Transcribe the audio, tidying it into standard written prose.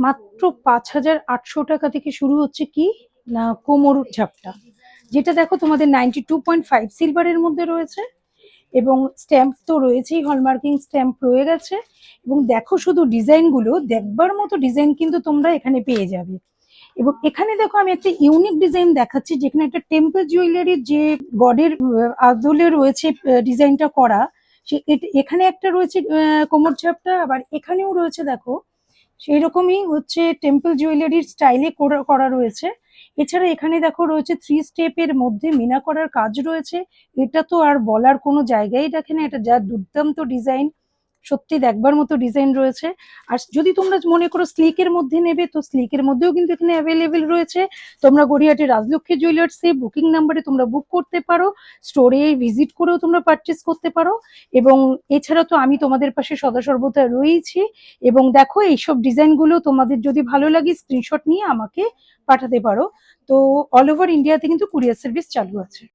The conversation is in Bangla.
মাত্র 5,800 টাকা থেকে শুরু হচ্ছে কি না কোমর ঝাপটা, যেটা দেখো তোমাদের 92.5 সিলভারের মধ্যে রয়েছে, এবং স্ট্যাম্প তো রয়েছেই, হলমার্কিং স্ট্যাম্প রয়ে গেছে। এবং দেখো শুধু ডিজাইনগুলো, দেখবার মতো ডিজাইন কিন্তু তোমরা এখানে পেয়ে যাবে। এবং এখানে দেখো আমি একটা ইউনিক ডিজাইন দেখাচ্ছি, যেখানে একটা টেম্পল জুয়েলারির যে গডের আদলে রয়েছে ডিজাইনটা করা, সে এখানে একটা রয়েছে কোমর ঝাপটা, আবার এখানেও রয়েছে দেখো সেই রকমই হচ্ছে টেম্পল জুয়েলারির স্টাইলে করা রয়েছে। এছাড়া এখানে দেখো রয়েছে 3 স্টেপের মধ্যে মিনা করার কাজ রয়েছে। এটা তো আর বলার কোনো জায়গাই রাখে না, এটা যা দুর্দান্ত ডিজাইন, সত্যি দেখবার মতো ডিজাইন রয়েছে। আর যদি তোমরা মনে করো স্লিকের মধ্যে নেবে, তো স্লিকের মধ্যেও কিন্তু এখানে অ্যাভেলেবেল রয়েছে। তোমরা গড়িয়াহাটি রাজলক্ষ্মী জুয়েলার্সে বুকিং নাম্বারে তোমরা বুক করতে পারো, স্টোরে ভিজিট করেও তোমরা পারচেস করতে পারো। এবং এছাড়া তো আমি তোমাদের পাশে সদা সর্বদা রয়েছি। এবং দেখো এইসব ডিজাইনগুলো তোমাদের যদি ভালো লাগে স্ক্রিনশট নিয়ে আমাকে পাঠাতে পারো। তো অল ওভার ইন্ডিয়াতে কিন্তু কুরিয়ার সার্ভিস চালু আছে।